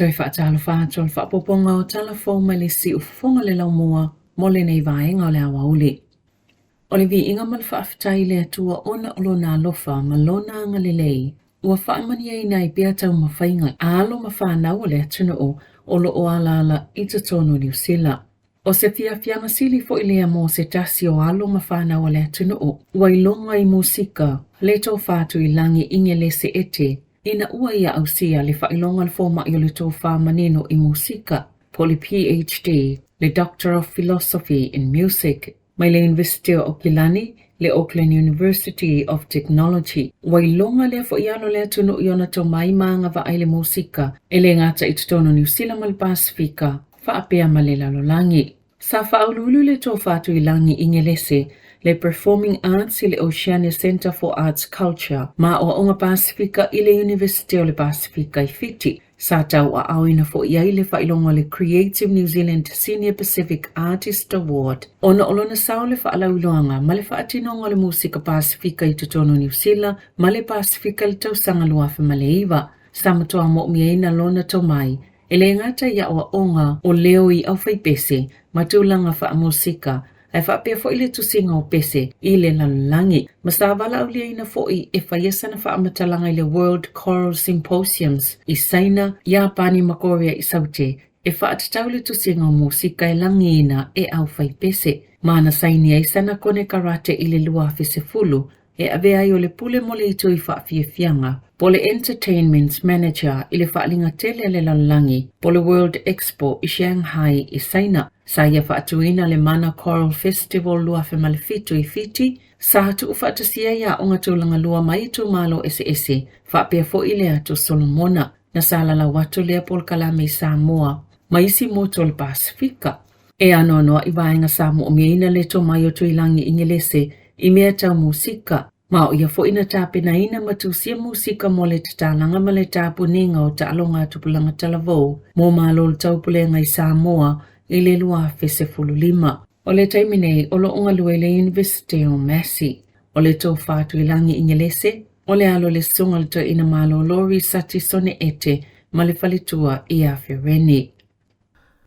Toi whaatalo whaatol whaapoponga o tala whauma le si ufonga le lau mua mole nei vaenga o le awa uli. O le vi inga mal whaafitai le atua ona olo nā lofa ma lona anga le lei. Ua whaamani ei nai bea tau mawhainga alo ma whanau o le atuna o lo o ala i te tono New Zealand. O se fianga sili fo ilea mo se tasi o alo ma whanau o le atuna ua ilonga i musika le tau whātu i langi inge le se ete. Ina ua ia au sia le whailonga le fōma i o le tō whāmanino i musika, po le PhD, le Doctor of Philosophy in Music, mai le University o Kilani, le Auckland University of Technology. Wailonga le fo ialo le atunu i ona tō mai maanga wa aile musika, e le ngata i tutono New Zealand mal Pasifika, whaapea ma le lalolangi. Sa whaululu le tō whātu i langi ingelese, le Performing Arts i le Oceania Center for Arts Culture, ma o onga Pasifika i le University o le Pasifika i Fiti. Sa tau a awina fo iai le whailonga le Creative New Zealand Senior Pacific Artist Award. Ona olona sao le whaalauloanga, ma le whaatinonga le musika Pasifika i tutono New Zealand, ma le Pasifika le tausanga luafa ma le iwa. Sa matoa mo miaina lona to mai. E le ngata ia o onga o leo i au whaipese, matulanga wha musika, ai whaapea fo ile tusinga o pese i le lalulangi. Ma sa wala au leina fo i e whaiesana whaamatalanga i le World Choral Symposiums i Saina, Iapani Makoria i Saute, e whaatatau le tusinga o musika e langiina e au whaipese. Mana saini ai sana kone karate i le luafe se fulu, e avea i o le pule mole i tui whaafiafianga. Po le Entertainment Manager i le whaalinga tele le lalulangi, po le World Expo i Shanghai i Saina, sa ia whaatuina le Mana Choral Festival luafe malefitu i Fiti, sa hatu whaatasia ia o ngatulanga lua mai tu malo ese, whaapea fo i le atu Solomona, na salala watu lea pol kalame i Samoa, maisi moto le Pasifika. E anoa i vaenga Samoa o mieina le to mai o tuilangi ingelese, i mea tau musika, ma o ia fo ina tape na ina matusia musika mo le tatalanga ma le tapu ninga o taalonga tupulanga talavou, mo malo le taupulenga i Samoa, i le luafe se fululima. O le taimine o lo onga lue le University o Massey, o le tō whātu i langi ingelese, o le alo le sunga le to ina malo lori sati sone ete, ma le whalitua i awhereni.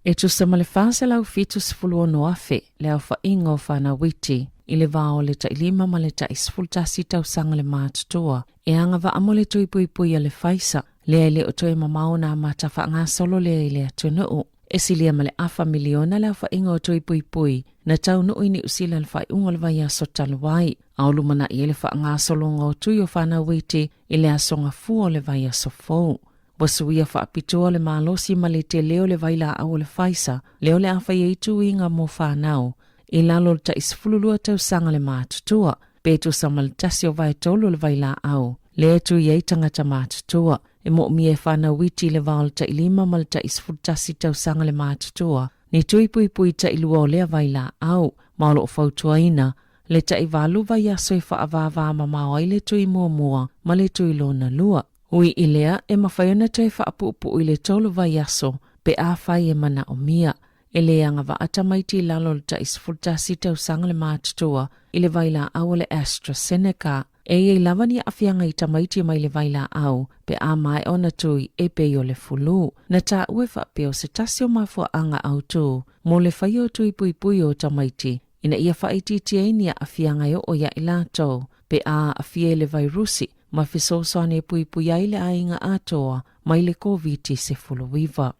E tusa ma le whāse lau fitu se fulu no afe, le au whainga o whana witi, i le vāo le ta ilima ma le ta isfultasi tau sanga le mātutua, e anga wa amo le tui pui pui a le whaisa, le ele o toi mamao na mata wha ngā solo le ile atuna o. E silia ma le afa miliona le au whainga o tui pui pui, na tau nui ni usila le whai unga le vai aso taluai, aulu mana i ele wha ngā solo ngā o tui o whana witi, i le asonga fua le vai aso fau. Wasuia wha apitua le malosi ma le te leo le vai la au le whaisa, leo le awha i tu inga mo whanau, i lalo ta isfululua tau sanga le mātutua, petu sama le tasi o vai tolu le vai la au, le tu iei tangata mātutua, e mo mi e whana witi le vāo ta ilima ma le ta isfultasi tau sanga le mātutua, ni tui pui pui ta ilua o lea vai la au, maolo o fautua ina, le ta i valu vai aso i whaavava ma mao ai le tui mua ma le tui lona lua. Ui ilea e mawhaiona tui whaapupu i le tolu vai aso, pe a whai e mana o mia, e le anga wa atamaiti lalo le ta isfultasi tau sanga le mātutua i le vaila au le AstraZeneca. E i lavani a whianga i tamaiti mai le vaila au, pe a mai ona tui e pe o le fulu. Na ta ue whapeo se tasio mafua anga au tu, mo le whaio tui pui pui o tamaiti, ina ia whaiti tiainia a whianga o ia ilato, pe a whie le vairusi, ma fisosoane pui pui ai le ainga atoa, mai le COVID se fuluiva.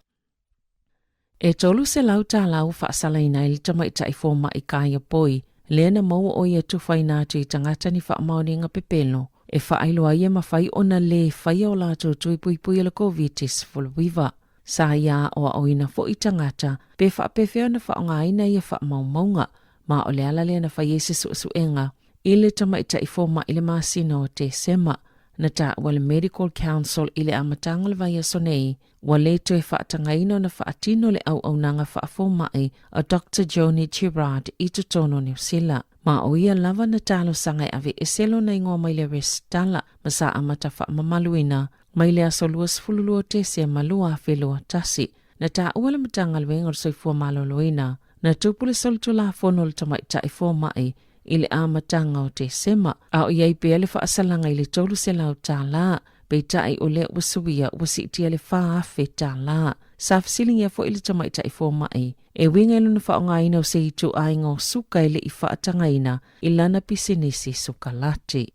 E tolu se lau Tala u whaasalaina ili tamaita i fōma i kāia poi, lena maua o ia tuwhai nātu i tangata ni whaamaoninga pepelo, e whaailoa ia mawhai ona le whai o lātou tui pui pui ala COVID se fuluiva. Sa ia o a oina fo i tangata, pe whaapewheo na whaongaina ia whaamaumaunga, ma o le ala lena whai ese suenga, ile tamaita i fōma ile māsina o te sema, na ta wale Medical Council ile amatanga le vai asonei, wale to e whaatangaino na whaatino le au nanga whaafomai a Dr. Joni Chirard i tutono New Zealand. Ma o ia lava na talo sangai ave eselo na ingoa mai le restala ma sa amata whaamamaluina, mai le aso luas fululua te se malua whelua tasi, na ta uala matanga luenga soifua maloloina, na tupule soltula fono le tamaita i fomai, i le amatanga o te sema, a o iei pea le whaasalanga i le tolu se lau Tala, peitai o le ua suia ua siitia le whaafe Tala. Sa fasilingia fo ili tamaitai fo mai. E winga iluna whaongaina o se itu ainga o suka ili I whaatangaina ilana pisinisi suka lati.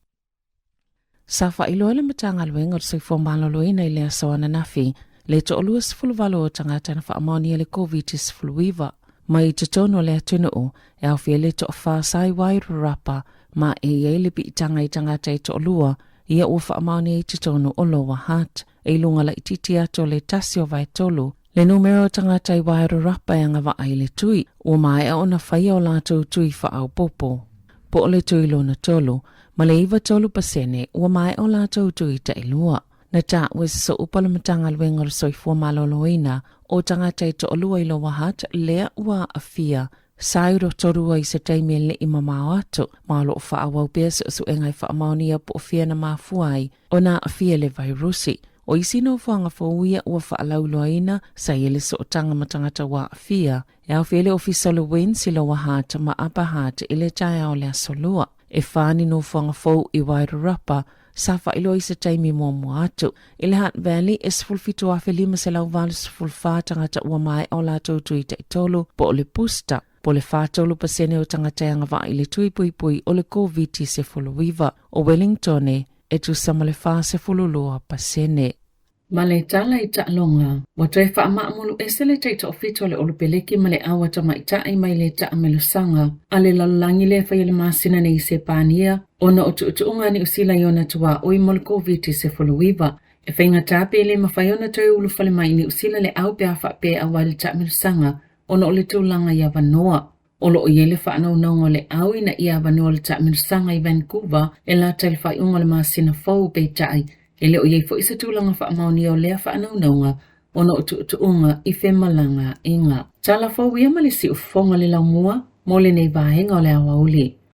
Sa whailo ele matanga luenga o se fo maloloina I le asawana nafi, le to olua sifuluvalo o tangata na whaamoni le COVID-19. Mai te tono le atuna o, e au fiele to whaasai wairu rapa, ma e yeile pi itanga I tangata I to olua, ia ua whaamoni te tono o loa hat, e lunga la ititi ato le tasio vai tolu, le numero tangata I wairu rapa e anga wa aile tui, o mai a ona whaia o lato tui wha au popo. Po ole tui lona tolu, ma le iwa tolu pasene, o mai o lato tui ta ilua. Na ta wese so upala matanga luenga o soifua maloloina, o tangata I to olua I loa hat, lea ua afia, sairo torua I se taime le I mamao ato, malo o wha awau besa o su engai wha amaunia po o fia na mafuai, o na afia le vairusi. O isino whanga whauia ua wha alauloaina, sa ele so tanga matangata wa afia, e au fiele ofisalo wen si loa hat ma apa hat ile taia o lea solua. E whani no whanga whau I wairu rapa, sa whailo I se taimi mua atu. Ile hat valley e sfulfitu afe lima se lau valu sfulfa tangata ua mai o la tautu I taitolo po ole pusta. Po le whātolu pasene o tangata anga wa ile tui pui pui o le COVID se fuluwiva o Wellington e tu sama le wha se fululua pasene. Ma le tala I ta'alonga, wa tre whaamaamulu esele te to ofito le olupeleki ma le awa ta maitai mai le ta amelusanga, a le lalulangi le whai le masina ne I se pānia, ona o tuutuunga ni usila iona tua oi mol COVID se fuluwiva. E whainga tāpe le mawhaiona tau ulu whale mai ni usila le au pia whape awa le ta amelusanga, ona o le tūlanga I Avanoa. Olo o yele whaanau naunga le au ina I Avanoa le ta amelusanga I Vancouver, e la tail whai unga le masina fau pe tai, ele o yei fo isa tūlanga wha mauni o lea wha anau ona o tuunga I whemalanga inga. Tala fo wia malisi ufonga le laumua, mole nei vahenga o lea wauli.